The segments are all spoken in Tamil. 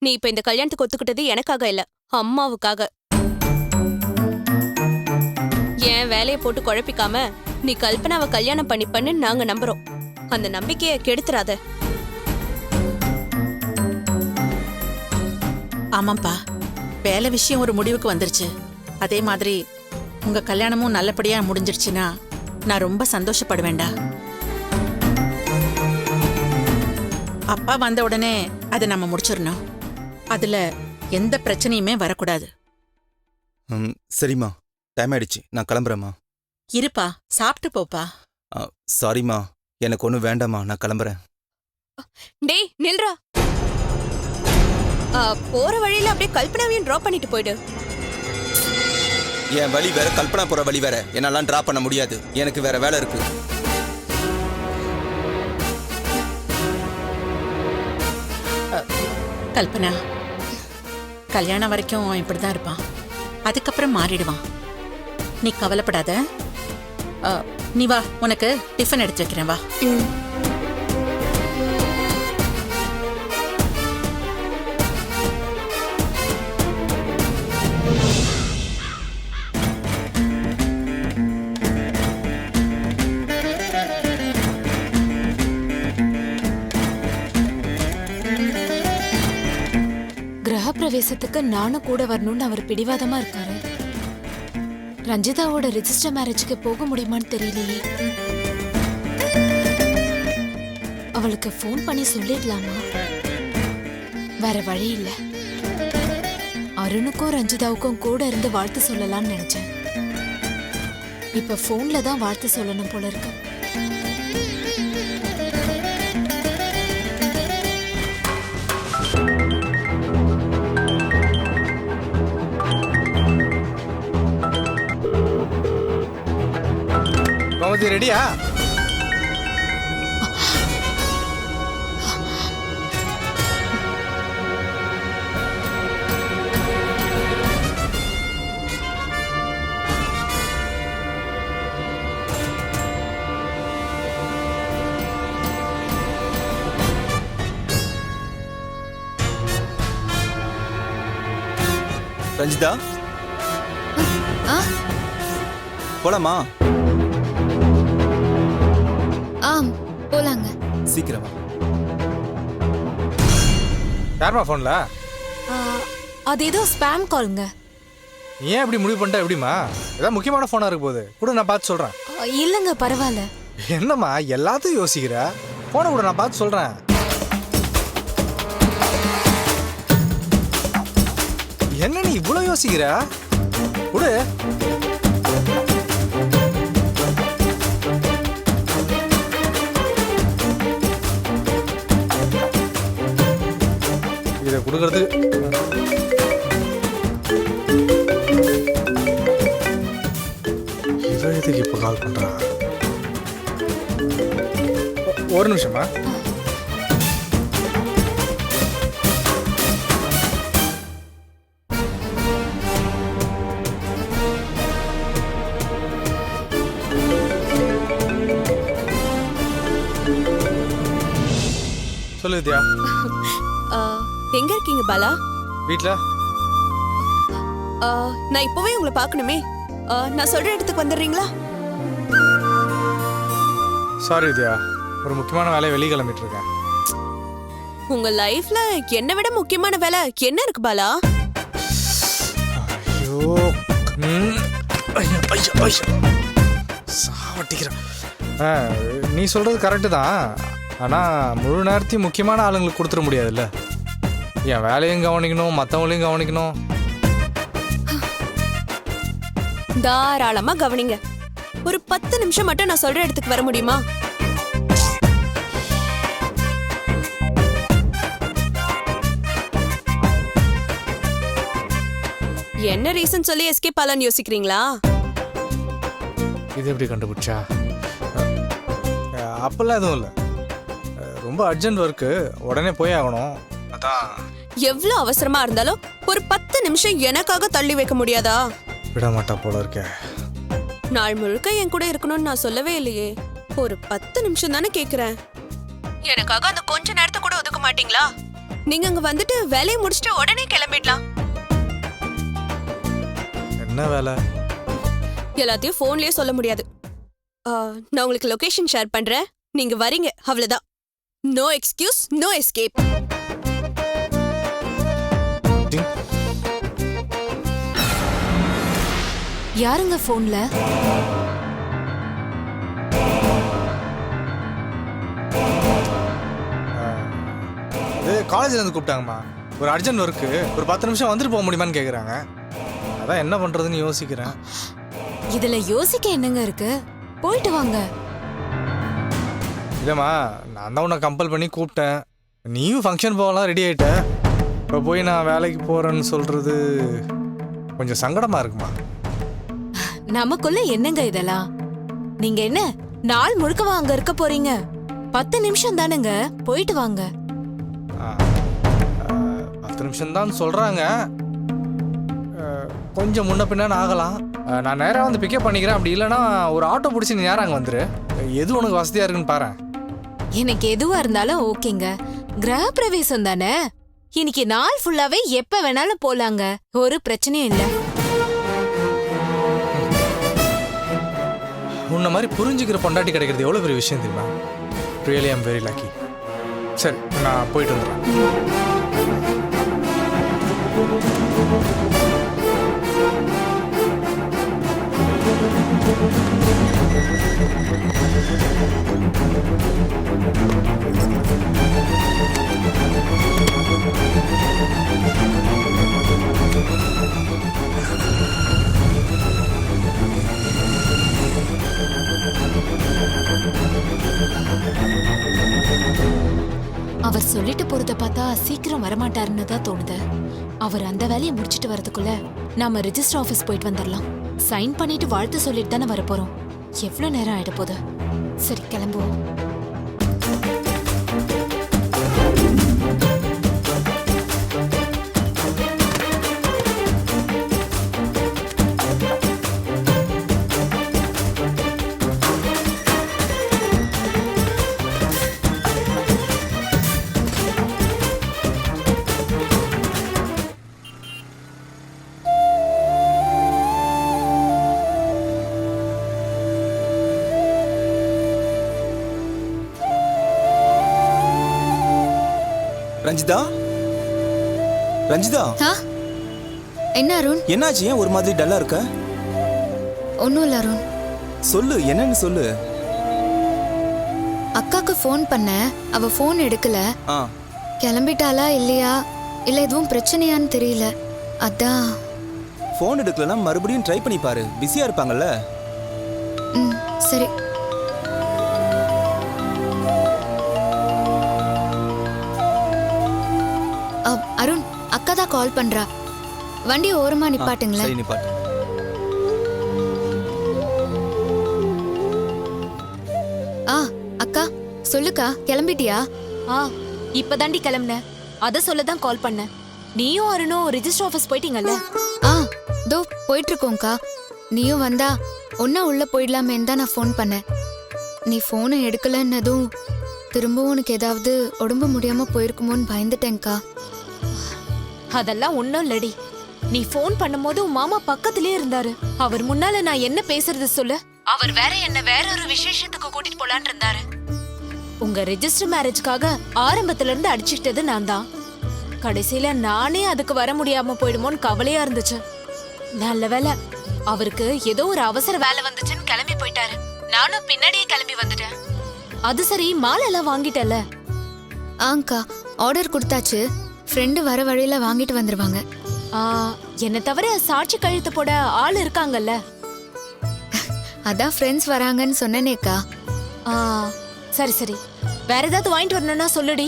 நீ இப்ப இந்த கல்யாணத்துக்கு ஒத்துக்கிட்டது எனக்காக இல்ல, அம்மாவுக்காக. என் வேலையை போட்டு குழப்பிக்காம நீ கல்பனாவை கல்யாணம் பண்ணிப்பன்னு நாங்க நம்புறோம். அந்த நம்பிக்கையை கெடுத்துறாத. ஆமாப்பா, வேலை விஷயம் ஒரு முடிவுக்கு வந்துருச்சு. அதே மாதிரி உங்க கல்யாணமும் நல்லபடியா முடிஞ்சிருச்சுன்னா நான் ரொம்ப சந்தோஷப்படுவேன்டா. அப்பா வந்த உடனே அதை நம்ம முடிச்சிடணும். அதுல எந்த பிரச்சனையுமே வரக்கூடாது. சரிம்மா, டைம் ஆயிடுச்சு, நான் கிளம்புறேம்மா. இருப்பா, சாப்பிட்டு போப்பா. சாரிம்மா, எனக்கு ஒன்றும் வேண்டாம்மா, நான் கிளம்புறேன். டேய் நில்றா. போற வழியில அப்படியே கல்பனாவையும் டிராப் பண்ணிட்டு போயிடு. என் வழி வேற, கல்பனா போற வழி வேற. என்னாலாம் டிராப் பண்ண முடியாது, எனக்கு வேற வேலை இருக்கு. கல்பனா, கல்யாணம் வரைக்கும் அவன் இப்படிதான் இருப்பான். அதுக்கப்புறம் மாறிடுவான். நீ கவலைப்படாத. நீ வா, உனக்கு டிஃபன் எடுத்து வைக்கிறேன், வா. கிரகப்பிரவேசத்துக்கு நானும் கூட வரணும்னு அவர் பிடிவாதமா இருக்காரு. ரஞ்சிதாவோட ரெஜிஸ்டர் மேரேஜுக்கு போக முடியுமான்னு தெரியலையே. அவளுக்கு ஃபோன் பண்ணி சொல்லிடலாமா? வேற வழி இல்ல. அருணுக்கும் ரஞ்சிதாவுக்கும் கூட இருந்து வாழ்த்து சொல்லலாம்னு நினைச்சேன். இப்ப போன்ல தான் வாழ்த்து சொல்லணும் போல இருக்கு. ரெடியா? ரஞ்சிதா, போலாமா? போலாங்க. சீக்கிரமா. யாருமா போன்ல? அது ஏதோ ஸ்பாம் கால்ங்க. ஏன் இப்படி முடிவு பண்ணிட்டா எப்படிமா? ஏதாவது முக்கியமான போனா இருக்கு போது கூட, நான் பார்த்து சொல்றேன். இல்லங்க, பரவாயில்ல. என்னம்மா எல்லாத்தையும் யோசிக்கிற? போன கூட நான் பார்த்து சொல்றேன். என்ன நீ இவ்வளவு யோசிக்கிற? குடு. இதை கொடுக்கறது இதயத்துக்கு இப்ப கால் பண்றா. ஒரு நிமிஷமா. சொல்லு வித்யா. எங்க இருக்கீங்க பாலா? வீட்ல. நான் இப்பவே உங்களை பார்க்கணுமே. நான் சொல்ற இடத்துக்கு வந்துடுறீங்களா? சாரி வித்யா, ஒரு முக்கியமான வேலையை வெளியே கிளம்பிட்டு இருக்கேன். உங்க லைஃப்ல என்ன விட முக்கியமான வேலை என்ன இருக்கு பாலா? ஐயோ, சாவட்டிக்கிறேன். நீ சொல்றது கரெக்டு தான். ஆனா முழு நேரத்தையும் முக்கியமான ஆளுங்களுக்கு கொடுத்துட முடியாதுல்ல. என் வேலையும் கவனிக்கணும், மற்றவங்களையும் கவனிக்கணும். தாராளமா கவனிங்க. ஒரு 10 நிமிஷம் மட்டும் நான் சொல்ற இடத்துக்கு வர முடியுமா? என்ன ரீசன் சொல்லி எஸ்கேப் ஆலான்னு யோசிக்கிறீங்களா? இது எப்படி கண்டுபிடிச்சா? அப்பெல்லாம் எதுவும் இல்லை. ரொம்ப அர்ஜென்ட் ஒர்க்கு, உடனே போய் ஆகணும். அதான். எவ்வளவு அவசரமா இருந்தாலும் ஒரு 10 நிமிஷம் எனக்காக தள்ளி வைக்க முடியாதா? விட மாட்டா போல இருக்க. நாள் முழுக்க என் கூட இருக்கணும்னு நான் சொல்லவே இல்லையே. ஒரு 10 நிமிஷம் தானே கேக்குறேன். எனக்காக அந்த கொஞ்ச நேரத்தை கூட ஒதுக்க மாட்டீங்களா? நீங்க அங்க வந்துட்டு வேலையை முடிச்சுட்டு உடனே கிளம்பிடலாம். என்ன வேலை? எல்லாத்தையும் போன்லயே சொல்ல முடியாது. நான் உங்களுக்கு லொகேஷன் ஷேர் பண்றேன், நீங்க வரீங்க, அவ்வளவுதான். No excuse, no escape. யாருங்க போன்ல? இது காலேஜ்ல இருந்து கூப்பிட்டாங்கம்மா. ஒரு அர்ஜென்ட் ஒர்க்கு, ஒரு 10 நிமிஷம் வந்துட்டு போக முடியுமான்னு கேக்குறாங்க. அதான் என்ன பண்றதுன்னு யோசிக்கிறேன். இதுல யோசிக்க என்னங்க இருக்கு? போயிட்டு வாங்க. இல்லைம்மா, நான் தான் உன்னை கம்பல் பண்ணி கூப்பிட்டேன். நீயும் ஃபங்க்ஷன் போகலாம் ரெடி ஆகிட்ட. இப்போ போய் நான் வேலைக்கு போகிறேன்னு சொல்கிறது கொஞ்சம் சங்கடமாக இருக்குமா? நமக்குள்ள என்னங்க இதெல்லாம்? நீங்க என்ன நாள் முழுக்கவா அங்க இருக்க போறீங்க? 10 நிமிஷம் தானுங்க, போயிட்டு வாங்க. 10 நிமிஷம் தான் சொல்கிறாங்க. கொஞ்சம் முன்ன பின்னான்னு ஆகலாம். நான் நேராக வந்து பிக்கப் பண்ணிக்கிறேன். அப்படி இல்லைன்னா ஒரு ஆட்டோ பிடிச்சி நீ நேரம் அங்கே வந்துரு. எது உனக்கு வசதியாக இருக்குன்னு பாரு. எனக்கு எதுவா இருந்தாலும் ஓகேங்க. கிரக பிரவேசம் தானே, இன்னைக்கு நாள் ஃபுல்லாவே எப்ப வேணாலும் போலாங்க, ஒரு பிரச்சனையும் இல்ல. உன்ன மாதிரி புரிஞ்சுக்கிற பொண்டாட்டி கிடைக்கிறது எவ்வளோ பெரிய விஷயம் தெரியுமா? Really I'm very lucky. சரி, நான் போயிட்டு வந்துடுறேன். அவர் சொல்லிட்டு போறத பார்த்தா சீக்கிரம் வரமாட்டாருன்னு தான் தோணுது. அவர் அந்த வேலையை முடிச்சிட்டு வரதுக்குள்ள நாம ரெஜிஸ்டர் ஆபீஸ் போயிட்டு வந்துடலாம். சைன் பண்ணிட்டு வாழ்த்து சொல்லிட்டு தானே வரப்போறோம். எவ்வளவு நேரம் ஆயிட போகுது. சரி, கிளம்புவோம். ரஞ்சிதா, ரஞ்சிதா, என்ன அருண்? என்னாச்சு? ஏன் ஒரு மாதிரி டல்லா இருக்க? ஒன்றும் இல்லை அருண். சொல்லு, என்னன்னு சொல்லு. அக்காக்கு ஃபோன் பண்ண, அவ ஃபோன் எடுக்கல. கிளம்பிட்டாளா இல்லையா, இல்லை எதுவும் பிரச்சனையான்னு தெரியல. அதான். ஃபோன் எடுக்கலன்னா மறுபடியும் ட்ரை பண்ணி பாரு, பிஸியா இருப்பாங்கல்ல. ம், சரி. அருண், அக்கா தான் கால் பண்றா. வண்டி ஓரமா நிப்பாட்டுங்களேன். சரி, நிப்பாட்டு. அக்கா சொல்லுக்கா, கிளம்பிட்டியா? இப்பதாண்டி கிளம்புன. அத சொல்லதான் கால் பண்ண. நீயும் அருணும் ரெஜிஸ்டர் ஆபீஸ் போயிட்டீங்கல்ல? தோ போயிட்டு இருக்கோம்க்கா. நீயும் வந்தா ஒன்னா உள்ள போயிடலாமேன்னு தான் நான் ஃபோன் பண்ணேன். நீ ஃபோனை எடுக்கலன்னதும் திரும்பவும் உனக்கு ஏதாவது உடம்பு முடியாம போயிருக்குமோன்னு பயந்துட்டேன்க்கா. அதெல்லாம் ஒன்னும் இல்லடி. நீ ஃபோன் பண்ணும்போது உன் மாமா பக்கத்திலே இருந்தாரு. அவர் முன்னால நான் என்ன பேசுறது சொல்லு? அவர் என்ன வேற ஒரு விசேஷத்துக்கு கூட்டிட்டு போலான்னு இருந்தாரு. உங்க ரெஜிஸ்டர் மேரேஜ்க்காக ஆரம்பத்துல இருந்து அடிச்சுக்கிட்டது நான் தான். கடைசியில நானே அதுக்கு வர முடியாம போயிடுமோன்னு கவலையா இருந்துச்சு. நல்ல வேலை, அவருக்கு ஏதோ ஒரு அவசர வேலை வந்துச்சுன்னு கிளம்பி போயிட்டாரு. நானும் பின்னாடியே கிளம்பி வந்துட்டேன். அது சரி, மாலை எல்லாம் வாங்கிட்டல? ஆங்க்கா, ஆர்டர் கொடுத்தாச்சு. ஃப்ரெண்டு வர வழியில வாங்கிட்டு வந்துருவாங்க. என்ன தவிர சாட்சி கழுத்து போட ஆள் இருக்காங்கல்ல? அதான் ஃப்ரெண்ட்ஸ் வராங்கன்னு சொன்னேனேக்கா. சரி சரி, வேற ஏதாவது வாங்கிட்டு வரணும்னா சொல்லுடி.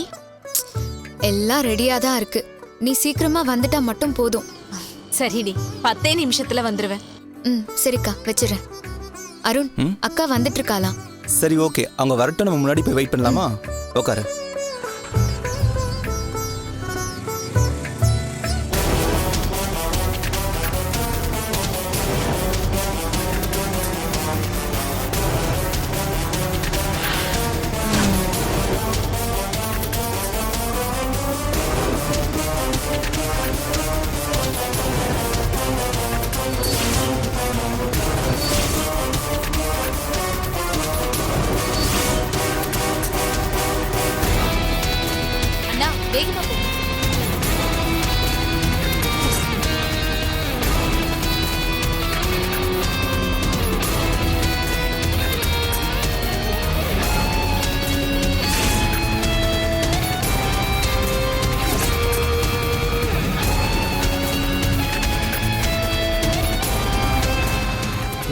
எல்லாம் ரெடியா தான் இருக்கு. நீ சீக்கிரமா வந்துட்டா மட்டும் போதும். சரிடி, 10 நிமிஷத்துல வந்துருவேன். சரிக்கா, வச்சிடறேன். அருண், அக்கா வந்துட்டு இருக்காளாம். சரி, ஓகே. அவங்க வரட்டும், நம்ம முன்னாடி போய் வெயிட் பண்ணலாமா? உட்காரு.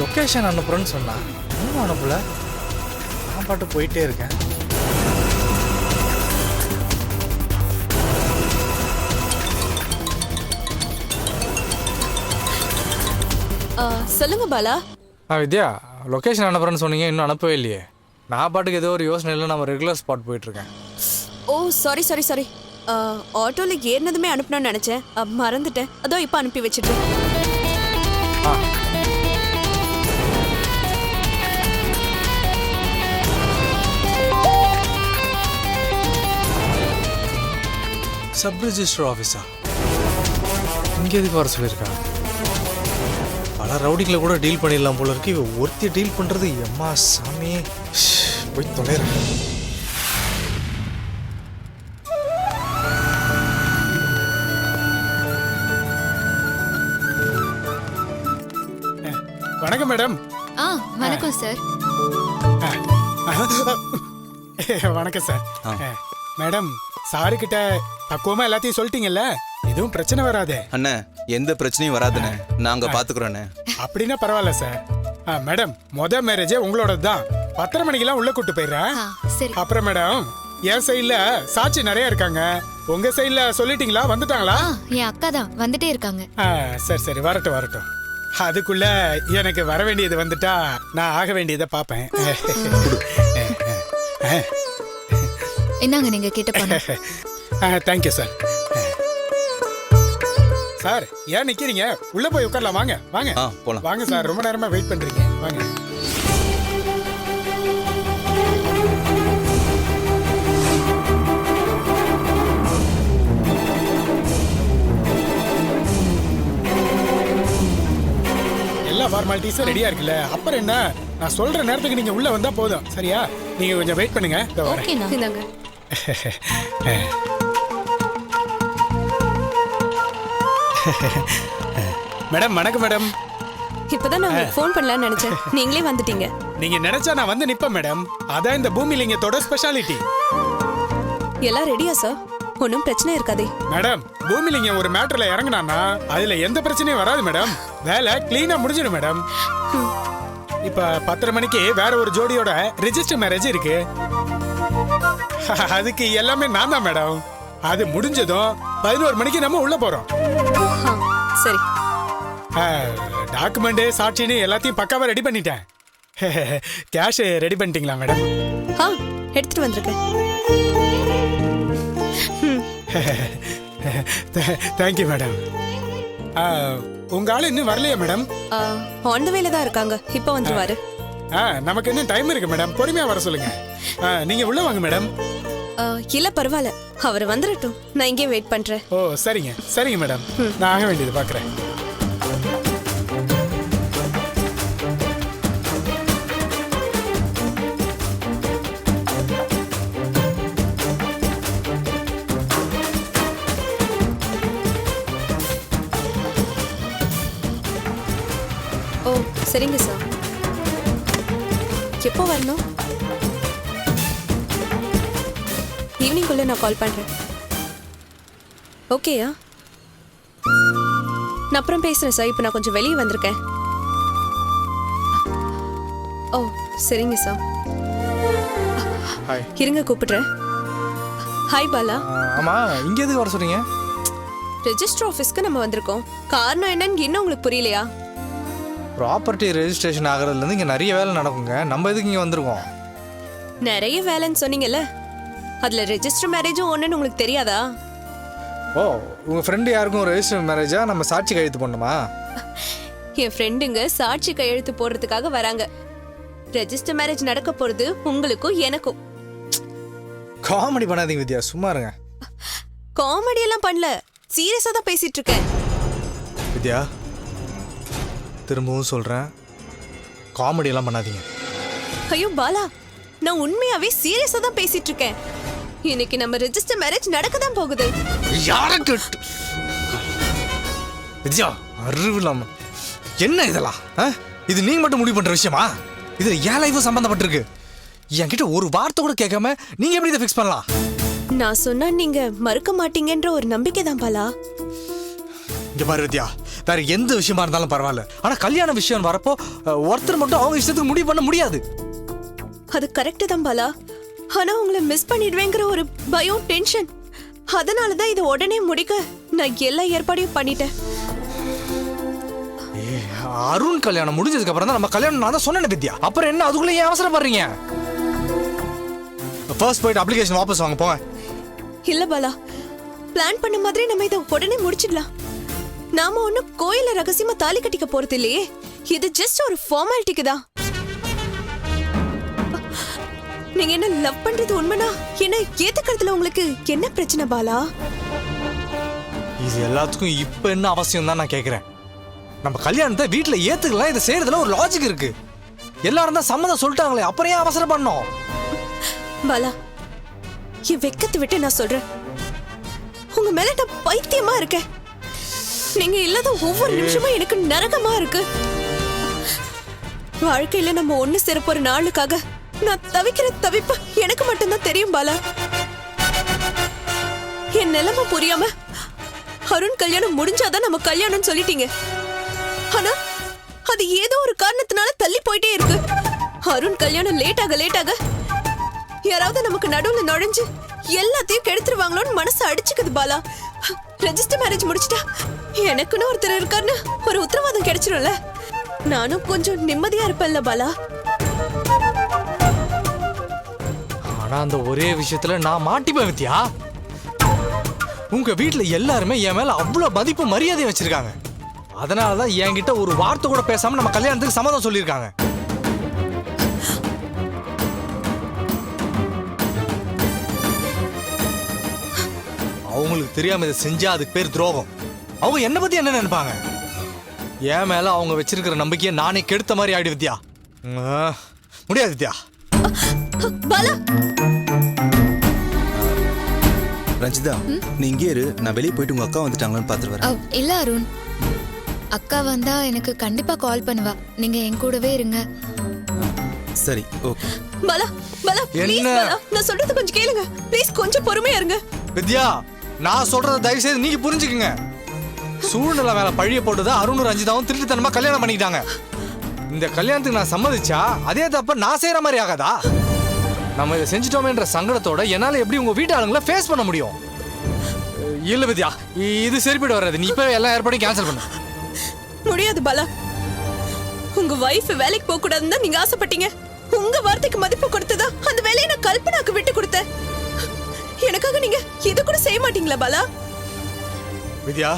லொக்கேஷன் அனுப்புறேன்னு சொன்னா இன்னும் அனுப்பல. நான் பாட்டு போயிட்டே இருக்கேன். சொல்லுங்க பாலா. வித்யா, லொக்கேஷன் அனுப்புறேன்னு சொன்னீங்க, இன்னும் அனுப்பவே இல்லையே. நான் பாட்டுக்கு ஏதோ ஒரு யோசனையில் நம்ம ரெகுலர் ஸ்பாட் போயிட்டுருக்கேன். Oh sorry sorry sorry. ஆட்டோவில் ஏறினதுமே அனுப்பணும்னு நினச்சேன், மறந்துட்டேன். அதோ இப்போ அனுப்பி வச்சிட்டேன். சப் ரிஜிஸ்டர் ஆஃபீஸா? இங்கே எதுக்கு வர சொல்லியிருக்கா? பல ரவுடிகளை கூட டீல் பண்ணிடலாம் போல இருக்கு. இவ ஒருத்தி டீல் பண்ணுறது எம்மா சாமி. போய் தொலைறேன். வணக்கம் மேடம். வணக்கம் சார். வணக்கம் சார். மேடம், சாரு கிட்ட பக்குவமா எல்லாத்தையும் சொல்லிட்டீங்கல்ல, எதுவும் பிரச்சனை வராதே? அண்ணே, எந்த பிரச்சனையும் வராதுண்ணே, நாங்க பாத்துக்கிறோண்ணே. அப்படின்னா பரவாயில்ல சார். மேடம், மேரேஜே உங்களோட தான். 10:30 மணிக்கெல்லாம் உள்ள கூட்டு போயிடுறேன். சரி. அப்புறம் மேடம், என் சைட்ல சாட்சி நிறைய இருக்காங்க. உங்க சைட்ல சொல்லிட்டீங்களா? வந்துட்டாங்களா? என் அக்கா தான் வந்துட்டே இருக்காங்க. சரி சரி, வரட்டும் வரட்டும். அதுக்குள்ள எனக்கு வர வேண்டியது வந்துட்டா நான் ஆக வேண்டியதை பார்ப்பேன். என்னங்க நீங்க கேட்ட பணம்? Thank you sir. சார், ஏன் நிக்கிறீங்க? உள்ள போய் உட்காரலாம். வாங்க வாங்க போலாம். வாங்க சார், ரொம்ப நேரமா வெயிட் பண்றீங்க. வாங்க. எல்லா ஃபார்மாலிட்டிஸும் ரெடியா இருக்குல்ல? அப்புறம் என்ன, நான் சொல்ற நேரத்துக்கு நீங்க உள்ள வந்தா போதும். சரியா? நீங்க கொஞ்சம் வெயிட் பண்ணுங்க. ஓகேண்ணா. இந்தாங்க. மேடம், வணக்கம் மேடம். இப்பதான் நான் உங்களுக்கு ஃபோன் பண்ணலாம்னு நினைச்சேன், நீங்களே வந்துட்டீங்க. நீங்க நினைச்சா நான் வந்து நிப்பேன் மேடம். அதான் இந்த பூமிலிங்கத்தோட ஸ்பெஷாலிட்டி. எல்லாம் ரெடியா சார்? ஒன்றும் பிரச்சனை இருக்காதே. மேடம், பூமிலிங்கம் ஒரு மேட்டர்ல இறங்குனான்னா அதுல எந்த பிரச்சனையும் வராது மேடம். வேலை கிளீனா முடிஞ்சிடும் மேடம். இப்ப 10:30 மணிக்கு வேற ஒரு ஜோடியோட ரெஜிஸ்டர் மேரேஜ் இருக்கு. அதுக்கு எல்லாமே நான் தான் மேடம். அது முடிஞ்சதும் 11 மணிக்கு நம்ம உள்ள போறோம். சரி. டாக்குமெண்ட், சாட்சின்னு எல்லாத்தையும் பக்காவா ரெடி பண்ணிட்டேன். கேஷ் ரெடி பண்ணிட்டீங்களா மேடம்? எடுத்துட்டு வந்திருக்கேன். Thank you madam. உங்க ஆளு இன்னும் வரலையா மேடம்? ஆன் த வேல தான் இருக்காங்க, இப்போ வந்துருவாரு. நமக்கு இன்னும் டைம் இருக்கு மேடம், பொறுமையா வர சொல்லுங்க. நீங்க உள்ள வாங்க மேடம். இல்ல பரவாயில்ல, அவர் வந்துடட்டும், நான் இங்கே வெயிட் பண்றேன். ஓ சரிங்க சரிங்க மேடம், நான் ஆக வேண்டியது பாக்குறேன். ஓ சரிங்க சார். எப்போ வரணும்? ஈவினிங்குள்ள நான் கால் பண்றேன். ஓகேயா? நான் அப்புறம் பேசுறேன் சார், இப்போ நான் கொஞ்சம் வெளியே வந்திருக்கேன். ஓ சரிங்க சார். ஹாய். இருங்க கூப்பிடுறேன். ஹாய் பாலா. ஆமாம், இங்கே எதுக்கு வர சொல்றீங்க? ரெஜிஸ்டர் ஆஃபீஸ்க்கு நம்ம வந்திருக்கோம். காரணம் என்னன்னு இன்னும் உங்களுக்கு புரியலையா? ப்ராப்பர்ட்டி ரெஜிஸ்ட்ரேஷன் ஆகிறதுலேருந்து இங்கே நிறைய வேலை நடக்குங்க. நம்ம எதுக்கு இங்கே வந்திருக்கோம்? நிறைய வேலைன்னு சொன்னீங்கல்ல, அதுல ரெஜிஸ்டர் மேரேஜும் ஒண்ணுன்னு உங்களுக்கு தெரியாதா? ஓ, உங்கள் ஃப்ரெண்டு யாருக்கும் ரெஜிஸ்டர் மேரேஜா? நம்ம சாட்சி கையெழுத்து போடணுமா? என் ஃப்ரெண்டுங்க சாட்சி கையெழுத்து போடுறதுக்காக வராங்க. ரெஜிஸ்டர் மேரேஜ் நடக்க போறது உங்களுக்கும் எனக்கும். காமெடி பண்ணாதீங்க வித்யா, சும்மா இருங்க. காமெடி எல்லாம் பண்ணல, சீரியஸா தான் பேசிட்டு இருக்கேன். வித்யா, திரும்பவும் சொல்கிறேன், காமெடி எல்லாம் பண்ணாதீங்க. ஐயோ பாலா, நான் உண்மையாவே சீரியஸா தான் பேசிட்டு இருக்கேன். இன்னைக்கு நம்ம ரெஜிஸ்டர் மேரேஜ் நடக்க தான் போகுது. யாருக்கு வித்யா, அறிவு இல்லாம என்ன இதெல்லாம்? இது நீங்க மட்டும் முடிவு பண்ற விஷயமா? இது ஏன் லைஃபும் சம்பந்தப்பட்டிருக்கு. என்கிட்ட ஒரு வார்த்தை கூட கேட்காம நீங்க எப்படி இதை ஃபிக்ஸ் பண்ணலாம்? நான் சொன்னா நீங்க மறுக்க மாட்டீங்கன்ற ஒரு நம்பிக்கை தான் பாலா. இங்க பாரு வித்யா, வேற எந்த விஷயமா இருந்தாலும் பரவாயில்ல, ஆனா கல்யாண விஷயம் வரப்போ ஒருத்தர் மட்டும் அவங்க இஷ்டத்துக்கு முடிவு பண்ண முடியாது. அது கரெக்ட் தான் பாலா. ஆனா உங்களை மிஸ் பண்ணிடுவேங்கிற ஒரு பயம், டென்ஷன், அதனாலதான் இதை உடனே முடிக்க நான் எல்லா ஏற்பாடையும் பண்ணிட்டேன். அருண் கல்யாணம் முடிஞ்சதுக்கு அப்புறம் தான் நம்ம கல்யாணம் நான் தான் சொன்னேன் வித்யா. அப்புறம் என்ன அதுக்குள்ள ஏன் அவசரப்படுறீங்க? ஃபர்ஸ்ட் போயிட்டு அப்ளிகேஷன் வாபஸ் வாங்க போங்க. இல்ல பாலா, பிளான் பண்ண மாதிரி நம்ம இதை உடனே முடிச்சிடலாம். நாம ஒன்னும் கோயில ரகசியமா தாலி கட்டிக்க போறது இல்லையே, இது ஜஸ்ட் ஒரு ஃபார்மாலிட்டிக்கு தான். நீங்க என்ன லவ் பண்றது உண்மைனா என்ன ஏத்துக்கிறதுல உங்களுக்கு என்ன பிரச்சனை பாலா? இது எல்லாத்துக்கும் இப்ப என்ன அவசியம் தான் நான் கேக்குறேன். நம்ம கல்யாணத்தை வீட்டுல ஏத்துக்கலாம், இதை செய்யறதுல ஒரு லாஜிக் இருக்கு. எல்லாரும் தான் சம்மதம் சொல்லிட்டாங்களே, அப்புறம் ஏன் அவசரம் பண்ணோம்? பாலா, என் வெக்கத்தை விட்டு நான் சொல்றேன், உங்க மேல நான் பைத்தியமா இருக்கேன். நீங்க இல்லாத ஒவ்வொரு நிமிஷமும் எனக்கு நரகமா இருக்கு. வாழ்க்கையில நம்ம ஒண்ணு சேர போற நாளுக்காக நான் தவிக்கிற தவிப்பு எனக்கு மட்டும்தான் தெரியும் பாலா. என் நிலைமை புரியாம அருண் கல்யாணம் முடிஞ்சாதான் நம்ம கல்யாணம் சொல்லிட்டீங்க. ஆனா அது ஏதோ ஒரு காரணத்தினால தள்ளி போயிட்டே இருக்கு. அருண் கல்யாணம் லேட் ஆக யாராவது நமக்கு நடுவுல நுழைஞ்சு எல்லாத்தையும் கெடுத்துருவாங்களோன்னு மனசு அடிச்சுக்குது பாலா. ரெஜிஸ்டர் மேரேஜ் முடிச்சிட்டா எனக்குன்னு ஒருத்தர் இருக்காருன்னு ஒரு உத்தரவாதம் கிடைச்சிடும்ல, நானும் கொஞ்சம் நிம்மதியா இருப்பேன்ல பாலா. ஆனா அந்த ஒரே விஷயத்துல நான் மாட்டிப்பேன் வித்யா. உங்க வீட்டுல எல்லாருமே என் மேல அவ்வளவு மதிப்பு மரியாதையும் வச்சிருக்காங்க. அதனாலதான் என்கிட்ட ஒரு வார்த்தை கூட பேசாம நம்ம கல்யாணத்துக்கு சம்மதம் சொல்லியிருக்காங்க. அவங்களுக்கு தெரியாம இதை செஞ்சா அதுக்கு பேர் துரோகம். அவங்க என்ன பத்தி என்ன நினைப்பாங்க? என் மேல அவங்க வச்சிருக்கிற நம்பிக்கையை நானே கெடுத்த மாதிரி ஆயிடு வித்யா. முடியாது வித்யா. பாலா, ரஞ்சிதா, நீ இங்கே இரு, நான் வெளியே போயிட்டு உங்க அக்கா வந்துட்டாங்களான்னு பார்த்துட்டு வரேன். இல்ல அருண், அக்கா வந்தா எனக்கு கண்டிப்பா கால் பண்ணுவா. நீங்க என் கூடவே இருங்க. சரி, ஓகே. பாலா, பாலா, ப்ளீஸ் என்ன? பாலா, நான் சொல்றது கொஞ்சம் கேளுங்க ப்ளீஸ். கொஞ்சம் பொறுமையா இருங்க வித்யா. நான் சொல்றத தயவு செய்து நீங்க புரிஞ்சுக்குங்க. சூழ்நிலை மேல பழிய போட்டுதான் அருணும் ரஞ்சிதாவும் திருட்டுத்தனமா கல்யாணம் பண்ணிக்கிட்டாங்க. இந்த கல்யாணத்துக்கு நான் சம்மதிச்சா அதே தப்ப நான் செய்யற மாதிரி ஆகாதா? நம்ம இதை செஞ்சுட்டோமேன்ற சங்கடத்தோட என்னால எப்படி உங்க வீட்டு ஆளுங்களை ஃபேஸ் பண்ண முடியும்? இல்ல வித்யா, இது சரிப்பட்டு வராது. நீ இப்ப எல்லா ஏற்பாடையும் கேன்சல் பண்ணு. முடியாது பாலா. உங்க வைஃப் வேலைக்கு போக கூடாதுன்னு தான் நீங்க ஆசைப்பட்டீங்க. உங்க வார்த்தைக்கு மதிப்பு கொடுத்ததா அந்த வேலையை நான் கல்பனாக்கு விட்டு கொடுத்தேன். எனக்காக நீங்க இது கூட செய்ய மாட்டீங்களா பாலா? வித்யா,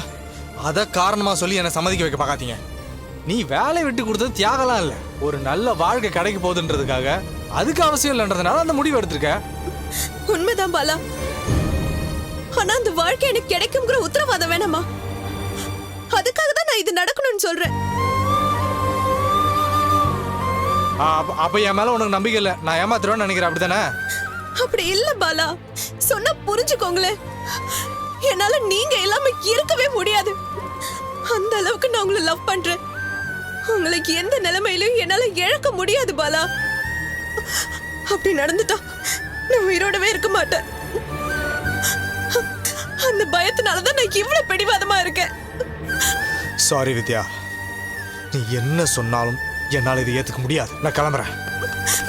அத காரணமா சொல்லி என்ன சம்மதிக்க வைக்க பார்க்காதீங்க. நீ வேலை விட்டு கொடுத்தது தியாகலாம் இல்ல, ஒரு நல்ல வாழ்க்கை கிடைக்க போகுதுன்றதுக்காக. அதுக்கு அவசியம் இல்லைன்றதுனால அந்த முடிவு எடுத்திருக்க. உண்மைதான் பாலா. ஆனா அந்த வாழ்க்கை எனக்கு கிடைக்கும்ங்கிற உத்தரவாதம் வேணாமா? அதுக்காக தான் நான் இது நடக்கணும்னு சொல்றேன். அப்ப என் மேல உனக்கு நம்பிக்கை இல்ல, நான் ஏமாத்துறேன்னு நினைக்கிறேன், அப்படித்தானே? அப்படி இல்ல பாலா, சொன்னா புரிஞ்சுக்கோங்களேன். என்னால நீங்க எல்லாமே இருக்கவே முடியாது. அந்த அளவுக்கு நான் உங்களை லவ் பண்றேன். உங்களுக்கு எந்த நிலைமையிலும் என்னால இழக்க முடியாது பாலா. அப்படி நடந்துட்டா நான் உயிரோடவே இருக்க மாட்டேன். அந்த பயத்தினாலதான் நான் இவ்வளவு பிடிவாதமா இருக்கேன். சாரி வித்யா, நீ என்ன சொன்னாலும் என்னால இதை ஏத்துக்க முடியாது. நான் கிளம்புறேன்.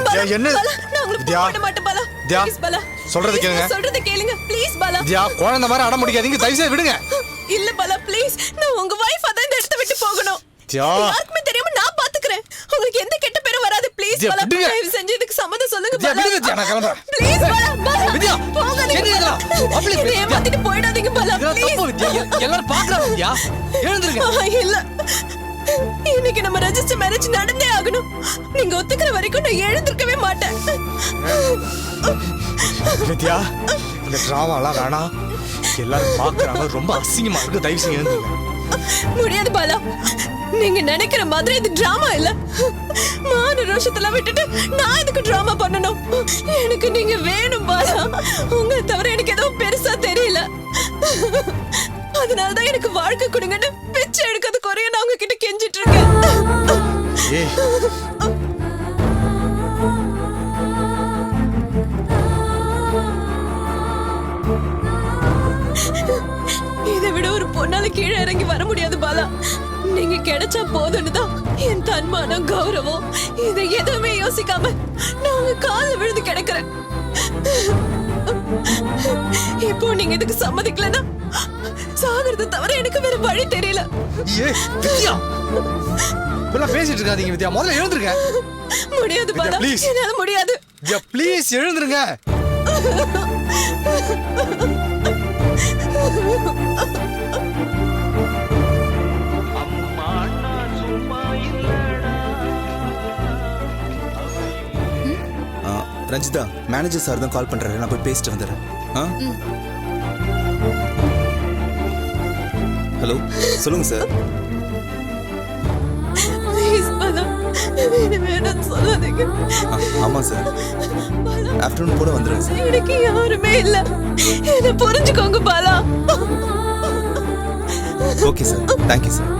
பாலா, என்ன பாலா, நான் உங்களுக்கு வித்யா, போக மாட்டேன் பாலா. வித்யா, Please பாலா, சொல்றது please, கேளுங்க. நான் சொல்றது கேளுங்க ப்ளீஸ் பாலா. வித்யா, குழந்தை மாதிரி அடம் முடிக்காதீங்க, தயவு செய்து விடுங்க. இல்ல பாலா, ப்ளீஸ், நான் உங்க வைஃப் அதான் இந்த இடத்தை விட்டு போகணும். வித்யா, யாருக்குமே தெரியாம நான் பாத்துக்கிறேன். உங்களுக்கு எந்த கெட்ட பேரும் வராது. ப்ளீஸ் வித்யா, பாலா, விடுங்க. தயவு செஞ்சு இதுக்கு சம்மதம் சொல்லுங்க வித்யா, பாலா. விடுங்க வித்யா, நான் கிளம்புறேன். ப்ளீஸ் பாலா, பாலா. வித்யா, போகாதீங்க என்ன பாலா. இதெல்லாம்? அப்படி என்னை வித்யா. ஏமாத்திட்டு போயிடாதீங்க பாலா, இதெல்லாம் ப்ளீஸ். தப்பு வித்யா, எல்லாரும் பாக்குறாங்க வித்யா. எழுந்திருங்க. இல்ல, இன்னைக்கு நம்ம ரெஜிஸ்டர் மேரேஜ் நடந்தே ஆகணும். நீங்க ஒத்துக்கிற வரைக்கும் நான் எழுந்திருக்கவே மாட்டேன். வித்யா, இந்த டிராமாலாம் வேணாம். எல்லாரும் பாக்குறாங்க, ரொம்ப அசிங்கமா இருக்கு. தயவு செய்து எழுந்திருங்க. முடியாது பாலா, நீங்க நினைக்கிற மாதிரி இது டிராமா இல்ல. மான ரோஷத்தெல்லாம் விட்டுட்டு நான் இதுக்கு டிராமா பண்ணணும். எனக்கு நீங்க வேணும் பாலா. உங்களை தவிர எனக்கு எதுவும் பெருசா தெரியல. அதனாலதான் எனக்கு வாழ்க்கை கொடுங்கன்னு பிச்சை எடுக்கிறது குறைய நான் உங்ககிட்ட கெஞ்சிட்டு இருக்கேன். ஏய், இதை விட ஒரு பொண்ணால கீழே இறங்கி வர முடியாது பாலா. நீங்க கிடைச்சா போதுன்னு தான் என் தன்மானம் கௌரவம் இதை எதுவுமே யோசிக்காம நான் உங்க கால்ல விழுந்து கிடக்குறேன். இப்போ நீங்க இதுக்கு சம்மதிக்கலன்னா சாகிறத தவிர எனக்கு வேற வழி தெரியல. ஏ வித்யா, இப்பெல்லாம் பேசிட்டு இருக்காதீங்க வித்யா, முதல்ல எழுந்துருங்க. முடியாது வித்யா, பாலா, please. என்னால முடியாது. வித்யா ப்ளீஸ் எழுந்துருங்க. ரஞ்சிதா, மேனேஜர் சார் தான் கால் பண்றாரு, நான் போய் பேசிட்டு வந்துடுறேன். ஹலோ, சொல்லுங்க சார். Please, பாலா, வேணாம்னு சொல்லாதீங்க. ஆமாம் சார், ஆஃப்டர்நூன் கூட வந்துடுங்க சார். எனக்கு யாருமே இல்ல, என்ன புரிஞ்சுக்கோங்க Bala. Okay sir, thank you sir.